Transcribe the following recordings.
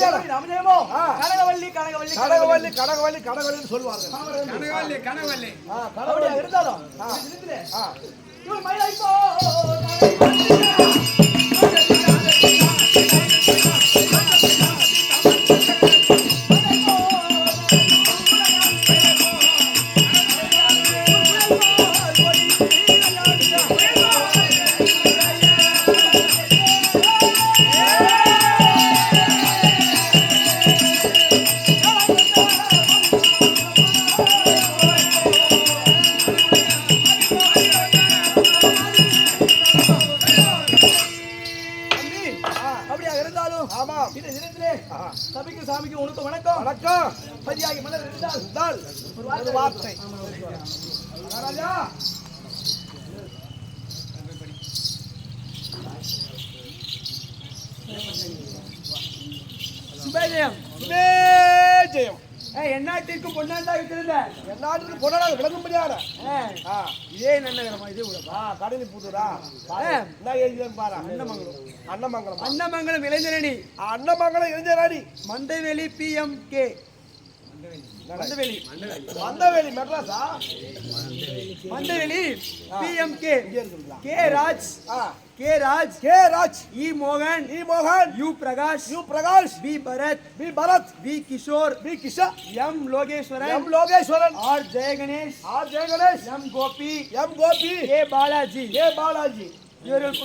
ராமஜெயமோ கனகவல்லி கனகவல்லி கனகவல்லி கனகவல்லி கனகவல்லின்னு சொல்லுவாங்க. கனகவல்லி கனகவல்லி கனகவல்லி இருந்தாலும் இவர் மயிலைப்போ சபைக்கு சாமிக்கு உனக்கு வணக்கம் வணக்கம். பதியாகி மலர் இருந்தால் ஒரு வார்த்தை ராஜா சுபேஜயம் சுபேஜயம். எந்நாட்டிற்கும் பொன்னாண்டா இருக்கிறது என் நாட்டுக்கு பொன்னாடாக விளங்கும்படியான இதே நன்னகரமா இதே ஊரா கடலி புதூரா என்ன எழுதியன்னு பாரு. அன்னமங்கலம் அன்னமங்கலம் அன்னமங்கலம் இளைஞரணி அன்னமங்கலம் இளைஞரணி Mandaveli PMK Mandaveli Mandaveli மெட்ராஸா Mandaveli PMK K Raj E Mohan U Prakash B Bharat V Kishore M Logeshwaran R Jay Ganesh M Gopi K Balaji இவர்கள்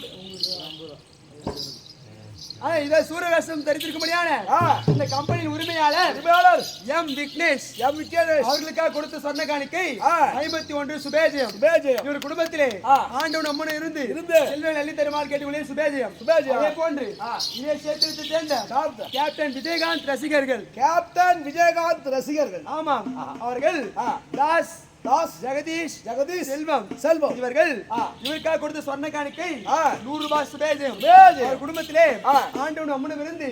இதை சூரவேஷம் தரித்திருக்கும்படியான இந்த கம்பெனியின் உரிமையாளர் M விக்னேஷ் அவர்களுக்காக கொடுத்த சொன்ன காணிக்கை 51 சுபேஜயம். இவர் குடும்பத்திலே ஆண்டவன் அம்மன் இருந்து செல்வன் அள்ளி தருமாறு கேட்டுக்கொள்ளே சுபேஜயம். அதே போன்று இதே சேத்திரத்தை சேர்ந்த கேப்டன் விஜயகாந்த் ரசிகர்கள் ஆமாம் அவர்கள் தாஸ் ஜெகதீஷ் செல்வம் இவர்கள் இவருக்காக கொடுத்த சொன்ன காணிக்கை 100 ரூபாய் சுபேஜயம். அவர் குடும்பத்திலே ஆண்டவன் அம்மனும் இருந்து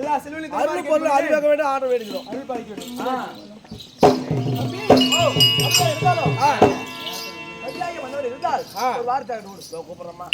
எல்லா செல்வங்களையும் அறிவாக வேண்டும் ஆட வேண்டுகிறோம். அருள் பாலிக்க வேண்டும். இருந்தால் ஒரு வார்த்தை கூப்பிடுறோமா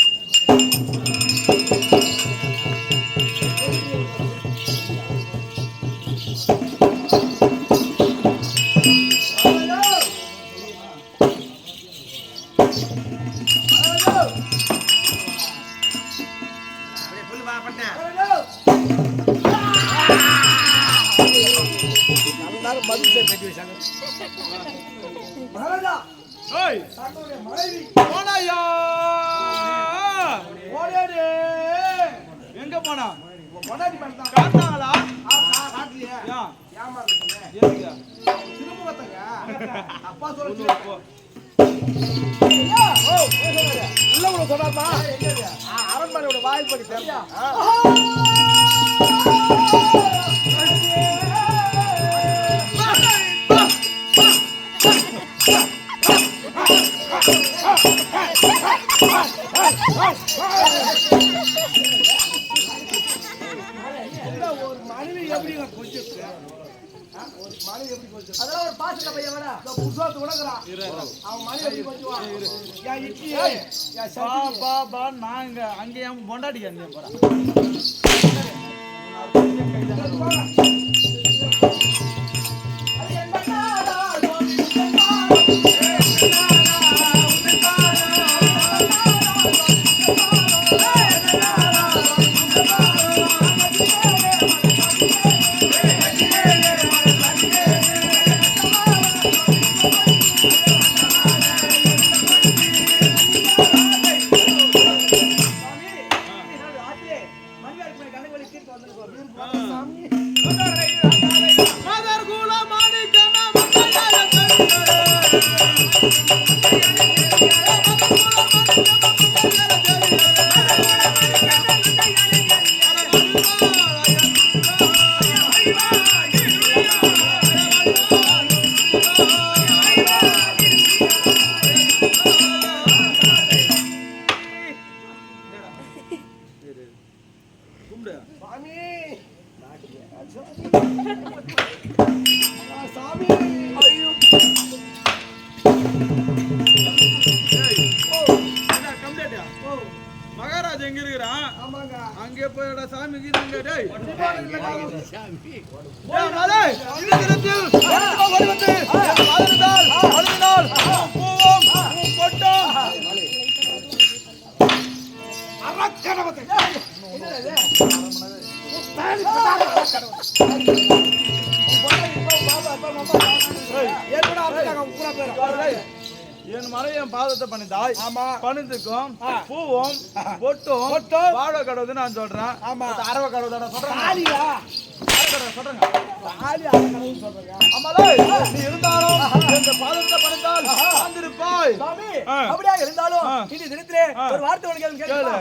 எங்க போனா காட்டாங்களா அப்பா சொல்ல உள்ள சொன்னாமா அரண்மனையோட வாய்ப்படி தெரியா ஒரு மனைவி எப்படி கொஞ்சம் அதெல்லாம் ஒரு பாசல பையன் வர புதுசாத்து உடக்குறான் அவன் மனைவி கொஞ்சம் நாங்க அங்கே பொண்டாட்டிக்கு அங்கே போறேன் மகாராஜ் எங்க இருக்கிறான்? அங்கே போய் சாமி கீதம் கேட்டு என் மலை என் பாதத்தை பண்ணிதாய் பணிந்துக்கும் பூவும் பொட்டும் வாழை கடவுது நான் சொல்றேன். அரவ கடவுதான சொல்றேன். நீ இருந்தாலும் எந்த பாதத்தை பணிந்தால் சார்ந்திருப்பாய். அப்படியா இருந்தாலும் இந்த தினத்திலே ஒரு வார்த்தை ஒன்று கேளு.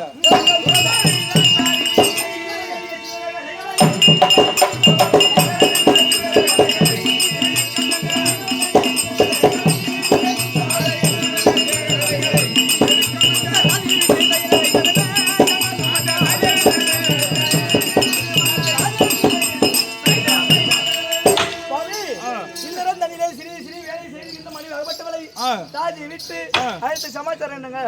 தாஜி விட்டு அடுத்த சமாச்சாரம் என்னங்க?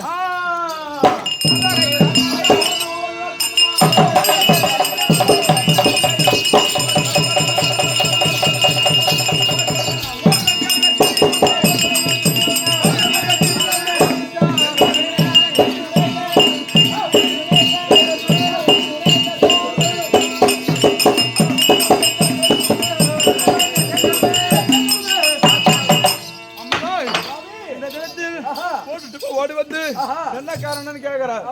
ஓடி வந்து என்ன காரணம்னு கேக்குறாரு.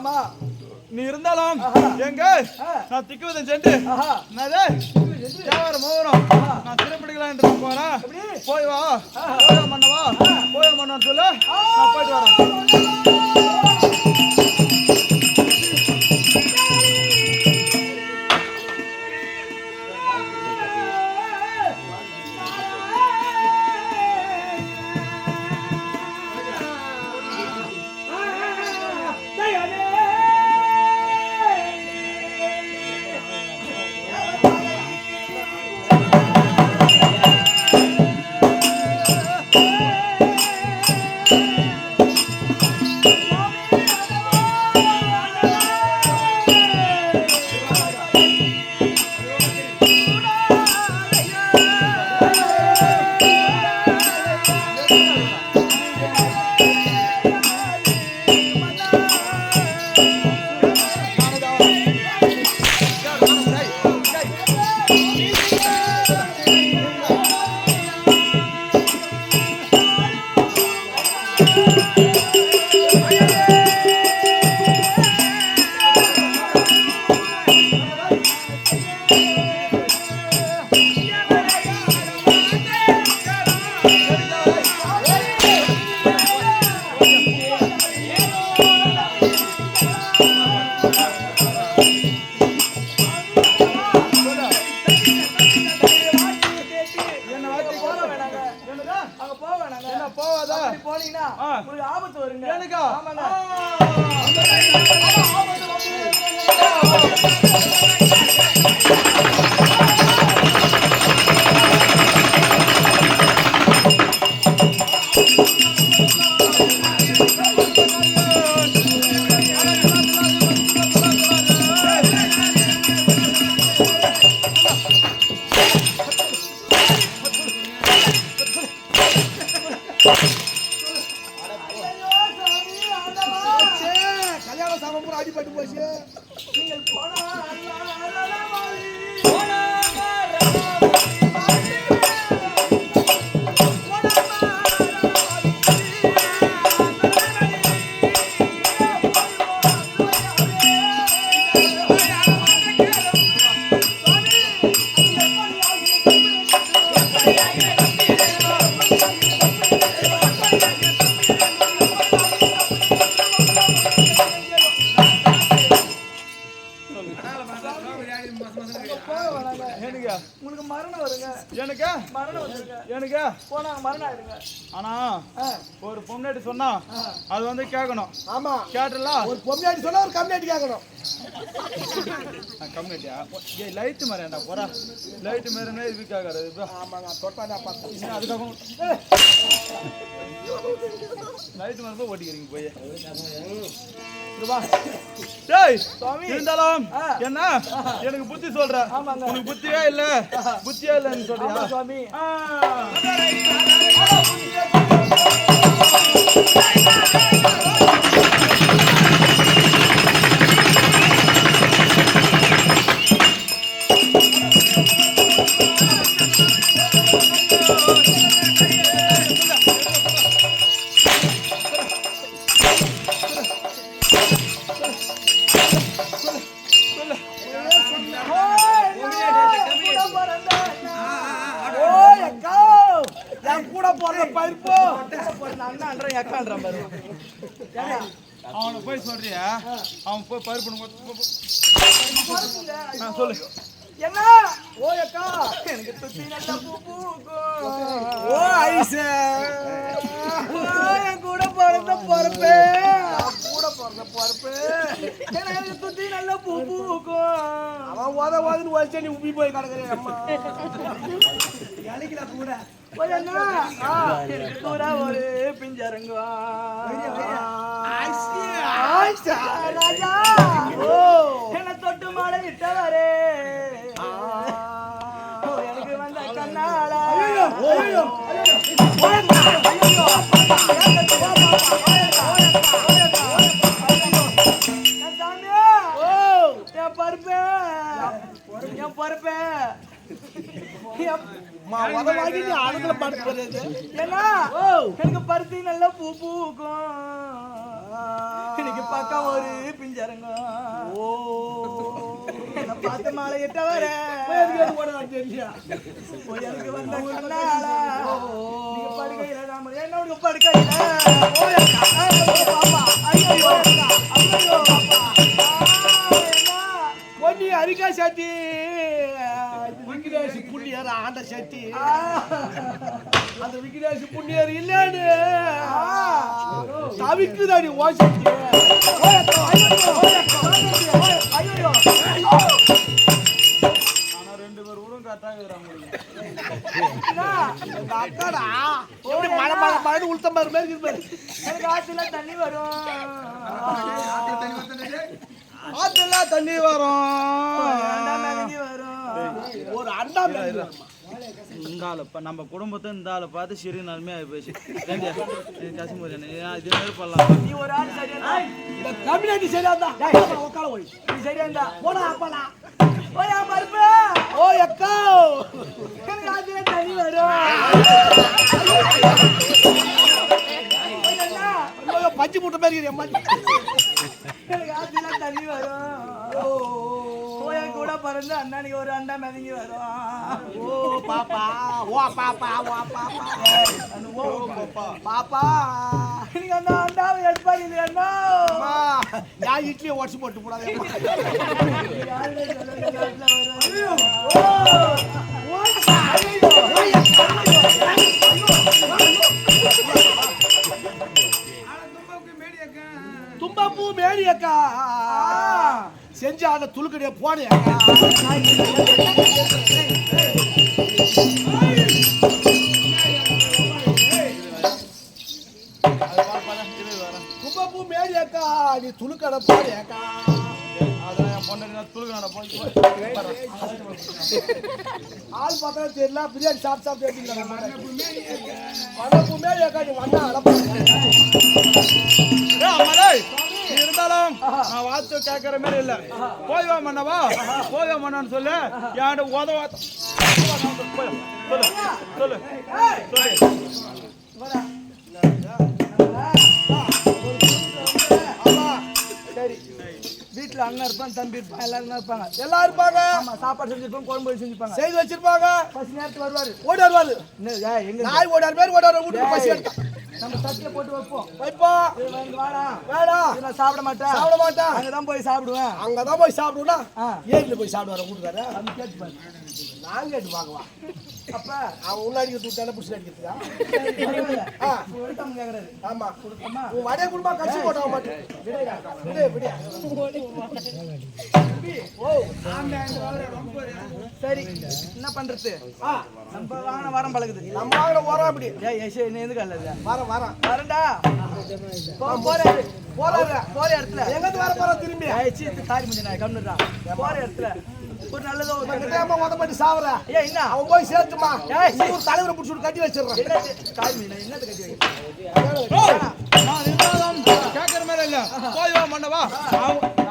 நீ இருந்தாலும் எங்க நான் திக்குவதன் சென்று மோகரம் நான் சிறப்பிடிக்கலாம் என்று போறேன். போய் வா மன்னவா போய் மன்னன்னு சொல்லு. நான் போயிட்டு வரேன். போனீங்கன்னா ஒரு ஆபத்து வருங்க. எனக்கா? அடிபட்டு போச்சு. நீங்கள் போனா உங்களுக்கு மரணம் வருங்க. எனக்கு மரணம் வருங்க. எனக்கு போனாங்க மரணம் ஆயிடுங்க. ஆனா ஒரு பொம்னாடி சொன்னா அது வந்து கேட்கணும். ஆமா கேட்டல ஒரு பொம்னாடி சொன்னா ஒரு கம்னாடி கேட்கணும். கம்னாடியா ஏய் லைட் மாறேன்டா போடா. லைட் மாறனே இது கேக்குறது. ஆமாங்க தொட்டாடா பாத்து அதுக்கு லைட் மாறப்ப ஓட்டிக்கிறீங்க போய். டேய் சுவாமி. இருந்தாலும் ஆ. என்ன எனக்கு புத்தி சொல்ற ஆமாங்க. உனக்கு புத்தியே இல்ல புத்தியே இல்லன்னு சொல்றியா சுவாமி ஆ. ஓய் அக்கா என் கூட போற பருப்பு அவனை போய் சொல்றியா அவன் போய் பருப்பு சொல்லு என்ன ஓய் அக்கா எனக்கு சுத்தி நல்ல பூ பூக்கும். ஓ ஐஸ் என் கூட பிறந்த பொறுப்பு கூட போற பருப்பு எனக்கு சுத்தி நல்ல பூ பூக்கும். அவன் ஓதுன்னு வலிச்சு நீ உப்பி போய் கிடக்குறேன் அம்மா ஓய் அண்ணா, எனக்கு தூரா ஒரு பிஞ்சரங்கம். ராஜா, என்னை தொட்டு மாலை விட்டவரே எனக்கு வந்த கண்ணாளா. என் சாமியா, என் பருப்பே என் பருப்பே வாங்கி நீ ஆளுங்களை பாட்டு போறது ஏன்னா எனக்கு பருத்தி நல்ல பூ பூக்கும். எனக்கு பக்கம் ஒரு பிஞ்சரங்கம். ஓ என்ன பார்த்து மாலை இட்ட வர எனக்கு வந்த கண்ணாளா. நீங்க படுக்கையில நாம என்ன உனக்கு படுக்கையில பாப்பா ஐயோ ஐயோ பாப்பா பொன்னி அரிக்கா சட்டி விக்கிரேஷ் புண்ணியர் ஆண்ட சட்டி அந்த விக்கிரேஷ் புண்ணியர் இல்லன்னு தவிக்குதாடி ஓ சட்டி ஐயோ ஆனா ரெண்டு பேர் கூட கரெக்டா இருக்கிறாங்க அக்காடா எப்படி மழை மழை மழை உளுத்த மாதிரி மாதிரி இருக்கு எனக்கு ஆத்துல தண்ணி வரும். ஆத்துல தண்ணி வரும் தண்ணி வரும். ஒரு அண்டா மேல இந்த ஆளு நம்ம குடும்பத்தை இந்த ஆளை பார்த்து சிறு நன்மை ஆகி போச்சு கசிமூர் இது மாதிரி பண்ணலாம் நீ ஒரு ஆள் சரியா இந்த கம்யூனிட்டி சரியா தான் உட்கார போய் நீ சரியா இருந்தா போடா அப்படா ஓயா பருப்பு ஓ அக்கா எனக்கு ஆத்துல தண்ணி வரும். ஐயோ பஞ்சு மூட்டை மாதிரி இருக்கு அம்மா எனக்கு ஆத்துல தண்ணி வரும். ஓயா கூட பிறந்து அண்ணனுக்கு ஒரு அண்டா மிதங்கி வரும். ஓ பாப்பா ஓ பாப்பா ஓ பாப்பா பாப்பா பாப்பா எனக்கு அந்த அண்டாவை எடுப்பாரு இது அண்ணா. அம்மா நான் இட்லியை உடச்சு போட்டு போடாதே தும்பப்பூ மேடி அக்கா செஞ்ச அந்த துளுக்கடிய போடு அக்கா தும்பப்பூ மேடி அக்கா நீ துளுக்கடை போடு அக்கா அதான் என் பொண்ணு துளுக்கான போய் ஆள் பார்த்தா தெரியல பிரியாணி சாப்பிட்டு எடுத்துக்கலாம் வடப்பூ மேடி அக்கா நீ வந்தா இருந்தாலும் நான் வாத்து கேட்கற மாதிரி இல்ல போய் வா மன்னவா போய் வா மன்னான்னு சொல்லு என்கிட்ட உதவா சொல்லு சொல்லு சரி வீட்டுல அண்ணன் இருப்பான் தம்பி இருப்பான் எல்லாரும் இருப்பாங்க. எல்லாம் இருப்பாங்க ஆமா சாப்பாடு செஞ்சிருப்பாங்க குழம்பு செஞ்சிருப்பாங்க. செய்து வச்சிருப்பாங்க பசி நேரத்துக்கு வருவாரு. ஓடி வருவாரு எங்க நாய் ஓடாரு பேர் ஓடாரு வீட்டுக்கு பசி எடுத்தா நம்ம தட்டில போட்டு வைப்போம். வைப்பா இங்க வாடா வேடா நான் சாப்பிட மாட்டேன் சாப்பிட மாட்டான் அங்கதான் போய் சாப்பிடுவேன். அங்கதான் போய் சாப்பிடுவா ஆ. ஏரியில போய் சாப்பிடுவாரு வீட்டுக்காரு அது கேட்டு பாரு. நான் கேட்டு பார்க்கவா அப்ப அவன் உள்ள அடிக்கிறது விட்டால புடிச்சு அடிக்கிறதுக்கா ஆமா உன் வடைய குடும்பா கட்சி போட்டாவ மாட்டேன் சரி என்ன பண்றது நம்ம வாங்கின வாரம் பழகுது நம்ம வாங்கின போறோம் அப்படி என்ன எதுக்கு அல்லது வரேன் வரண்டா போற போற இடத்துல எங்க வர போற திரும்பி தாரி முடிஞ்ச நான் கம்னுடா போற இடத்துல ஒரு நல்லதோ உதப்பட்டு சாவற என்ன அவன் போய் சேர்த்துமா ஒரு தலைவரை பிடிச்சி கட்டி வச்சிடறான் என்னது கட்டி வைக்கிறேன் கேட்கற மாதிரி இல்ல போய் வா மண்டவா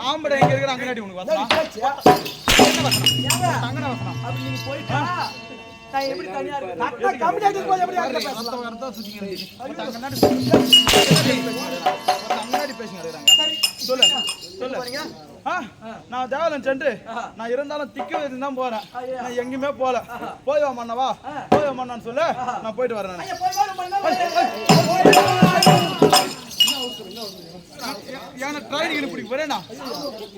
ஆம்படை எங்க இருக்கிற அங்க நாட்டி உனக்கு வரலாம் தங்கன வசனம் அப்படி நீங்க போயிட்டா நான் எப்படி தனியா இருக்கேன் கம்மியாட்டி போய் எப்படி அங்க பேசலாம் ரத்த வரதா சுத்திங்க அங்க நாட்டி பேசுங்க சரி சொல்லு சொல்லு நான் தேவலன் சென்று நான் இருந்தாலும் திக்க வச்சு தான் போறேன் நான் எங்கேயுமே போல போய் வா மன்னவா போய் வா மன்னான்னு சொல்லு நான் போயிட்டு வரேன் ஏன்னா ட்ரெயினுக்கு பிடிக்க போறேனா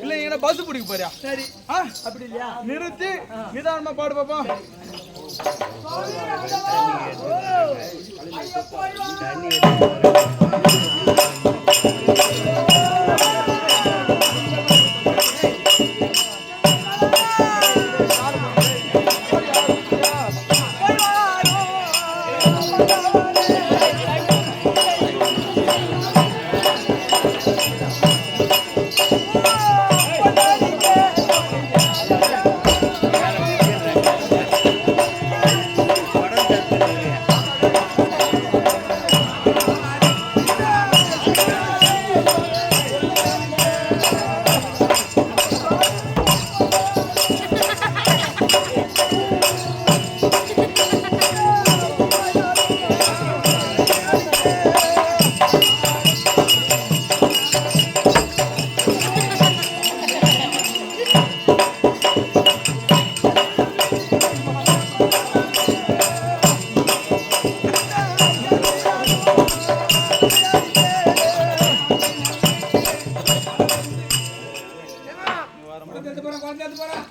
இல்ல ஏன்னா பஸ் பிடிக்க போறியா சரி அப்படி இல்லையா நிறுத்தி நிதானமா பாடு பாப்பா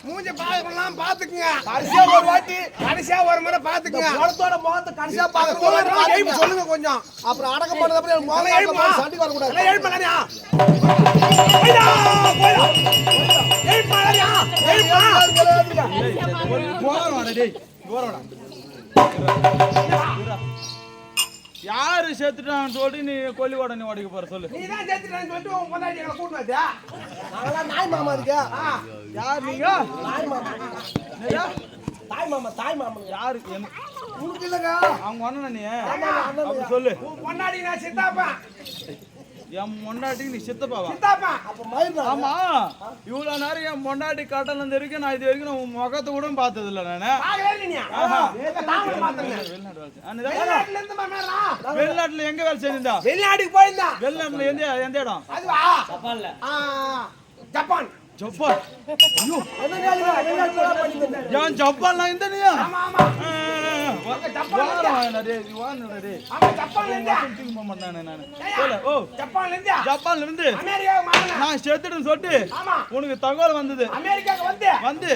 மூஞ்ச பாக்கலாம் பாத்துக்குங்க கடைசியா ஒரு வாட்டி கடைசியா ஒரு முறை பாத்துக்குங்க படத்தோட முகத்தை கடைசியா பாத்துங்க சொல்லுங்க கொஞ்சம் அப்புறம் அடக்கம் பண்ணது அப்புறம் முதல்ல சண்டி வர கூடாது ஏய் பண்ணலையா போய்டா ஏய் பண்ணலையா ஏய் போறடா டேய் போறடா யாரு செத்துட்டான்னு சொல்லி நீ கொல்லி ஓட நீ ஓடிக்க போற சொல்லு நீ தான் செத்துட்டான்னு சொல்லிட்டு உன் பொண்டாட்டி எங்களை கூட்டு வந்தியா நாங்கலாம் நாய் மாமா இருக்கா யார் நீங்க நாய் மாமா தாய் மாமா யாரு உனக்கு இல்லங்க அவங்க அண்ணன் நீ அப்படி சொல்லு உன் பொண்டாட்டி நான் சித்தாப்பா என் பொண்டாட்டிக்கு நீ சித்தப்பாவா சித்தாப்பா அப்ப மயிர் ஆமா இவ்வளவு நேரம் என் பொண்டாட்டி கடல்ல இருந்து இருக்கு நான் இது வரைக்கும் உன் முகத்தை கூட பார்த்தது இல்ல நானு வெளிநாட்டுல எங்க வேலை செஞ்சா வெளிநாட்டுக்கு போயிருந்தா வெளிநாட்டுல எந்த இடம் ஜப்பான் ஜப்பான் ஏன் ஜப்பான்ல இந்த நீயா ஜப்பான்ல இருந்து நான் செத்துட்டு சொல்லிட்டு உனக்கு தகவல் வந்தது வந்து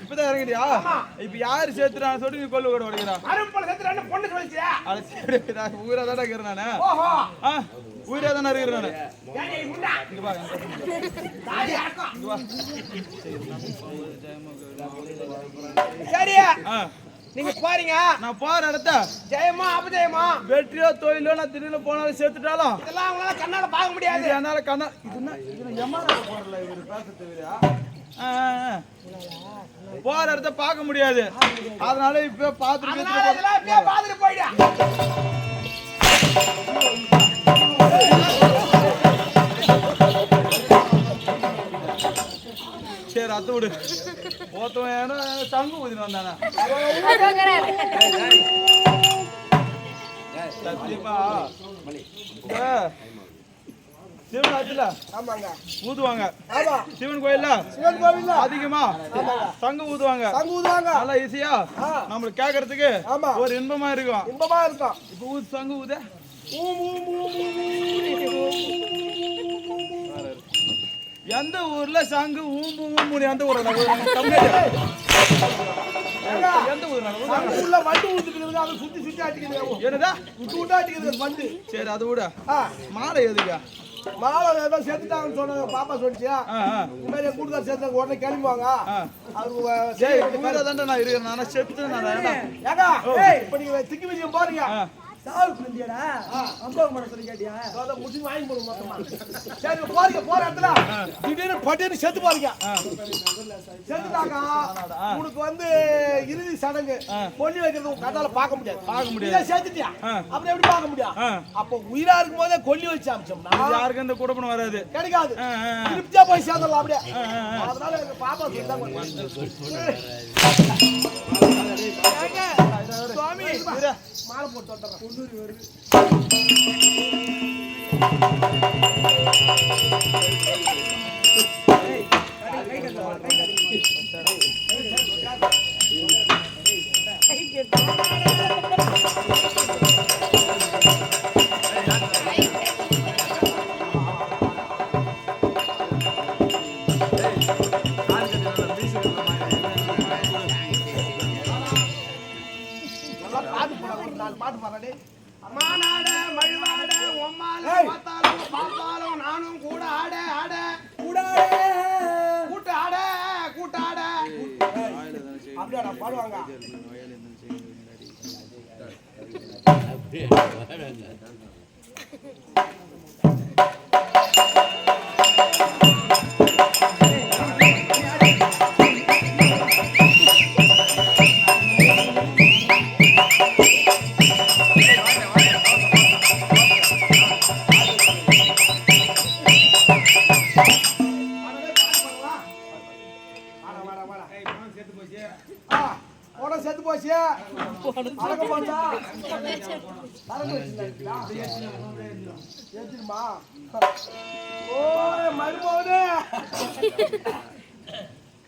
இப்பதான் இறங்கிட்டியா இப்ப யாரு சேர்த்துறான்னு சொல்லிட்டு நீ கொல்லு கூட உடைக்கிறா ஊரா தானே இருக்கிறேன் நானு ஊரா தானே இருக்கிறேன் சரியா நீங்க பாருங்க நான் போற இடத்த ஜெயமா அபஜயமா வெற்றியோ தொழிலோ நான் திடீர்னு போனாலும் சேர்த்துட்டாலும் இதெல்லாம் அவங்களால கண்ணால பார்க்க முடியாது என்னால கண்ணா இது எம்மாடா போறல இவரு பேச போற இடத்த பார்க்க முடியாது அதனால இப்ப பாத்துட்டு போயிடு சரி அத்து விடு ஒருத்தவன் சங்கு ஊதின்னு வந்தானே சத்தியமா சிவன் ஆச்சுல ஊதுவாங்க சிவன் கோயில்ல அதிகமா சங்கு ஊதுவாங்க நல்லா ஈஸியா நம்மளுக்கு கேக்குறதுக்கு ஒரு இன்பமா இருக்கும் இப்ப ஊது சங்கு ஊத எந்த ஊர்ல சங்கு ஊம்பு ஊம்பு எந்த ஊர்ல எந்த ஊர்ல உள்ள வண்டு ஊத்துட்டு இருக்கு அதை சுத்தி சுத்தி அடிக்குது என்னடா விட்டு அடிக்குது வண்டு சரி அது விட மாலை எதுக்கா மாலை ஏதோ சேர்த்துட்டாங்கன்னு சொன்னாங்க பாப்பா சொல்லிச்சியா இந்த மாதிரி கூடுதல் சேர்த்தாங்க உடனே கிளம்புவாங்க அவரு நான் இருக்கிறேன் நான் செத்து நான் இப்ப நீங்க திக்கி விஜயம் போறீங்க சாவு பண்ணியாடா அம்மா மன சொல்லி கேட்டியா அத முடிச்சு வாங்கி போடு மொத்தமா சரி போறீங்க போற இடத்துல திடீர்னு பட்டின்னு செத்து போறீங்க செத்துட்டாங்க உனக்கு வந்து இறுதி சடங்கு பொண்ணு வைக்கிறது உங்க கண்ணால பார்க்க முடியாது இதை செத்துட்டியா அப்புறம் எப்படி பார்க்க முடியும் அப்ப உயிரா இருக்கும் போதே கொல்லி வச்சு அமிச்சோம்னா யாருக்கும் இந்த குடப்பணம் வராது கிடைக்காது திருப்தியா போய் சேர்ந்துடலாம் அப்படியே அதனால எங்க பாப்பா சொல்லிட்டாங்க சுவாமி மாலை போட்டு வந்துடுறேன் பாட்டு பாடுறே மானாட மழுவாட ஒம்மால பார்த்தாலும் பார்த்தாலும் நானும் கூட ஆட ஆட கூடாட கூட்டாட கூட்டாட அப்படியே பாடுவாங்க செத்து போச்சு அழக பாத்தா ஏத்துமா ஓ மருமோனே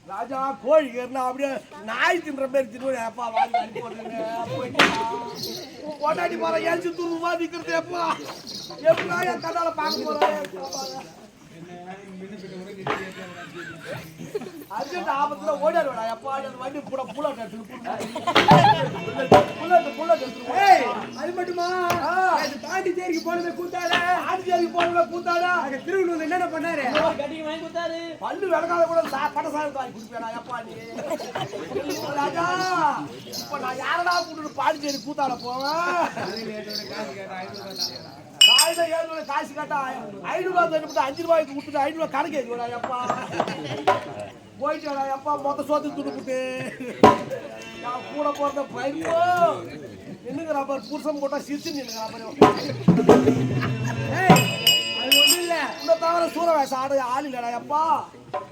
ராஜா கோழி கேர்னா அப்படியே நாய் தின்ற பேர் தின்னு அப்பா வாங்கி அனுப்பி போடுங்க கொண்டாடி போற ஏழ்ச்சி தூர்வா நிக்கிறது எப்பா எப்படா என் கண்ணால பார்க்க போறேன் அர்ஜென்ட் ஆபத்துல ஓடிடுவாடா எப்பா வண்டி புட புல்லட் அது மட்டுமா பாண்டிச்சேரிக்கு போனதை கூத்தாடா பாண்டிச்சேரிக்கு போனதை கூத்தாடா திருவள்ளூர்ல என்னென்ன பண்ணாரு கட்டிக்கு வாங்கி கொடுத்தாரு பல்லு விளக்காத கூட படசாயம் வாங்கி கொடுப்பேடா எப்பா நீ ராஜா இப்ப நான் யாரடா கூட்டு பாண்டிச்சேரி கூத்தாட போவேன் காய்ல 7 காசு கேட்டா 500 ரூபாய் 5 ரூபாய்க்கு கொடுத்துட்டு 5 ரூபாய் கணக்கு ஏறிடா எப்பா போயிட்டா எப்பா மொத்த சோத்து துடுப்புட்டு நான் கூட போறத பயப்போ நின்னுங்கிறா பாரு புருஷன் போட்டா சிரிச்சு நின்னுங்கிறா பாரு அது ஒண்ணும் இல்ல இந்த தவிர சூற வேஷம் ஆட ஆள் இல்லடா எப்பா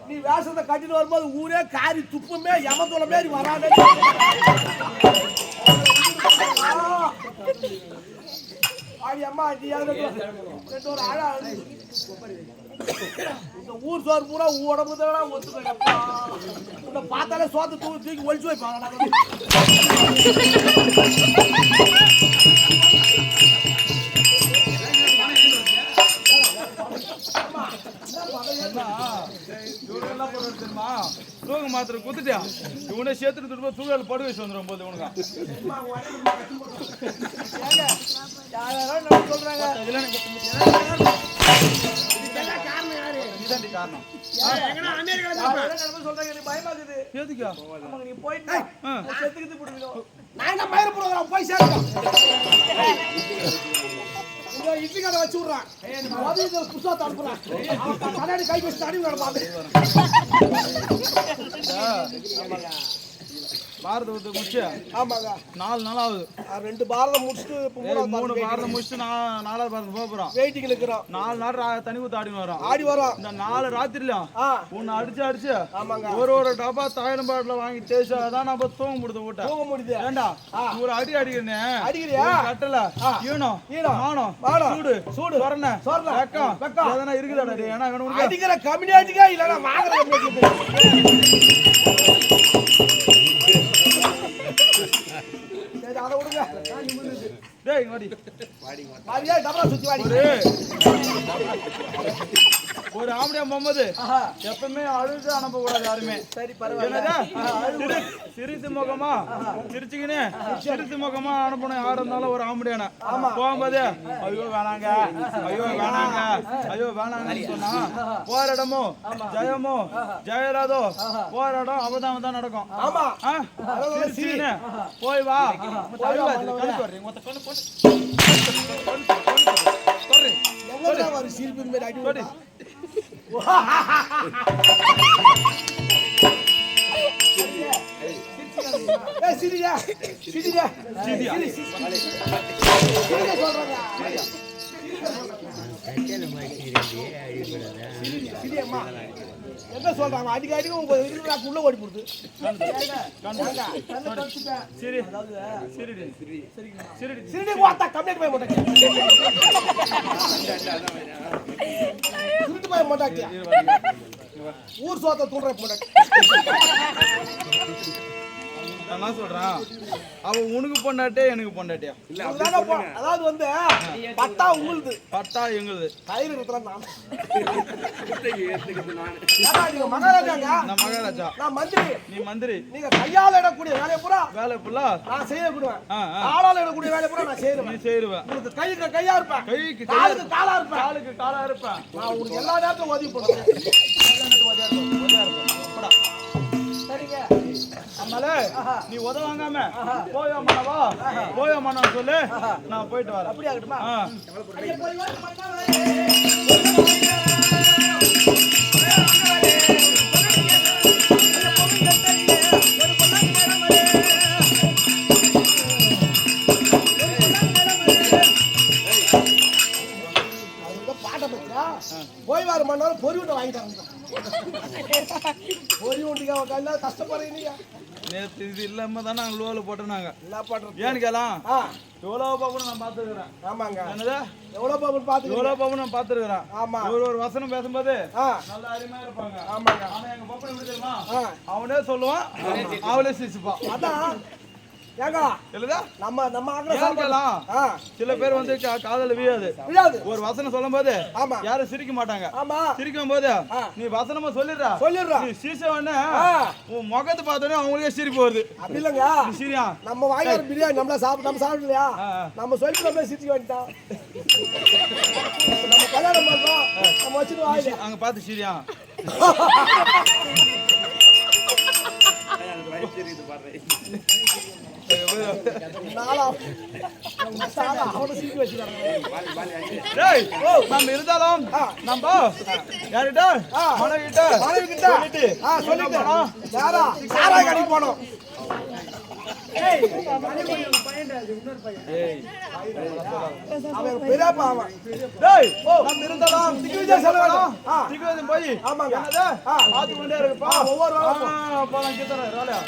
நீ வேஷத்தை கட்டிட்டு வரும்போது ஊரே காரி துப்புமே யமத்தோல மாரி வரானே ஆடி அம்மா ரெண்டு ஒரு ஆளா இந்த ஊர் சோறு பூரா உடம்பு தான் ஒத்துக்கப்பா உன்னை பார்த்தாலே சோத்து தூக்கி ஒழிச்சு வைப்பாங்க தூங்க மாத்திரம் குத்துட்டியா இவனே சேர்த்துட்டு திரும்ப தூங்கல் படு வச்சு வந்துடும் போது உனக்கு சொல்றாங்க காரணம் சொல்றாங்க பயமாக்குது எதுக்கா நீ போயிட்டு செத்துக்கிட்டு போடுவீங்க நான் என்ன மயிர போடுறேன் போய் சேர்க்கணும் இட்லி கடை வச்சு விடுறான் புதுசாக அனுப்புறான் கண்ணாடி கை வச்சு அடி நடப்பாங்க பாரத முடிச்சு ஆமாங்க 4 நாள் ஆகுது 2 பாரதம் முடிச்சுட்டு 3 பாரதம் முடிச்சுட்டு 4வது பாரதம் போக போறோம் வெயிட்டிங்ல இருக்கிறோம் 4 நாள் தனி ஊத்து ஆடி வரோம் இந்த 4 ராத்திரில உன்னை அடிச்சு ஆமாங்க ஒரு டப்பா தாயிரம் பாட்டில வாங்கி தேய்ச்சாதான் நம்ம தூங்க முடியுது ஏண்டா ஒரு அடி அடிக்கிறியா கட்டல ஈனம் சூடு சொரண வெக்கம் எதனா இருக்குதாடா ஏன்னா வேணும் அடிக்கிற கம்யூனிட்டிக்கா இல்லனா வாங்குற அத விடுங்க டேய் வாடி வாடியா டபரா சுத்தி வாடி ஒரு ஆம்படியா போகும்போது எப்பவுமே அழுது அனுப்பக்கூடாது யாருமே. சரி பரவாயில்ல. சிரித்து முகமா சிரிச்சுக்கினே சிரித்து முகமா அனுப்பணும் யாரு இருந்தாலும் ஒரு ஆம்படியான போகும்போது ஐயோ வேணாங்க ஐயோ வேணாங்க ஐயோ வேணாங்கன்னு சொன்னா போற இடமும் ஜெயமோ ஜெயராதோ போற இடம் அவதான் தான் நடக்கும். சிரிச்சுக்கினே போய் வா என்ன சொல்றாங்க அடிக்கடி உள்ள ஓடி போடுது. ஊர் சோத்த தூண்டுற போட்டாங்க. நான் சொல்றேன் அவ உனக்கு பொண்டாட்டே எனக்கு பொண்டாட்டியா? அதாவது வந்து பட்டா உங்களுது பட்டா எங்களுது கையில் இருக்கிற மகாராஜாங்க. நான் மகாராஜா, நான் மந்திரி, நீ மந்திரி. நீங்க கையால் இடக்கூடிய வேலையை பூரா வேலை புல்லா நான் செய்யக்கூடுவேன். காலால் இடக்கூடிய வேலையை பூரா நான் செய்யறேன். நீ செய்வேன். உங்களுக்கு கைக்கு கையா இருப்பேன், கைக்கு காலுக்கு காலா இருப்பேன், காலுக்கு காலா இருப்பேன். நான் உங்களுக்கு எல்லா நேரத்தையும் உதவி பண்ணுவேன். அதனால நீ உதவாங்காம போயமானவா போயமானு சொல்லு, நான் போயிட்டு வரேன். அப்படி ஆகட்டுமா? பாட்டை பத்தியா போய் வார மண்ணாலும் பொறி விட்டு வாங்கிட்டாங்க. பொறி விட்டுக்கா கஷ்டப்படுறீங்க. நேற்று இது இல்லாம தானே நாங்கள் லோவில் போட்டோம்னாங்க. என்ன பண்றது? ஏன்னு கேலாம் எவ்வளோ பாபு நான் பார்த்துருக்கிறேன். ஆமாங்க, என்னது எவ்வளோ பாபு பார்த்து எவ்வளோ பாபு நான் பார்த்துருக்கிறேன். ஆமா, ஒரு வசனம் பேசும்போது நல்ல அருமையா இருப்பாங்க. ஆமாங்க. ஆனா எங்க பாப்பா எப்படி தெரியுமா, அவனே சொல்லுவான் அவளே சிரிச்சுப்பான். அதான் ஏங்க இல்லதா நம்ம நம்ம ஆகலாம். சில பேர் வந்து காதல விழாது. ஒரு வசனம் சொல்லும் போது யாரும் சிரிக்க மாட்டாங்க. சிரிக்கும் போது நீ வசனமா சொல்லிடுறா நீ சீசவன உன் முகத்தை பார்த்தோன்னே அவங்களுக்கே சிரிப்பு வருது. அப்படி இல்லைங்க, சரியா? நம்ம வாங்கிற பிரியாணி நம்ம சாப்பிடலையா, நம்ம சொல்லி நம்ம சிரிச்சு வேண்டாம். நம்ம கல்யாணம் பண்றோம், நம்ம வச்சுட்டு அங்க பார்த்து சரியா நம்ம இருந்தாலும் நம்ம யார்கிட்ட மனைவி கிட்ட சொல்லிட்டு சாராய கடைக்கு போனோம். பெரியப்பா நம்ம இருந்தாலும் திக்விஜய் செலவணும். திக்விஜயம் போய் ஆமாங்க பார்த்து கொண்டே இருக்குப்பா. ஒவ்வொரு போலாம் கிட்ட ராலையா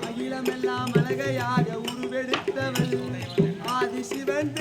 அகிலமெல்லாம் அழகையாக உருவெடுத்தவள் ஆதிசிவன்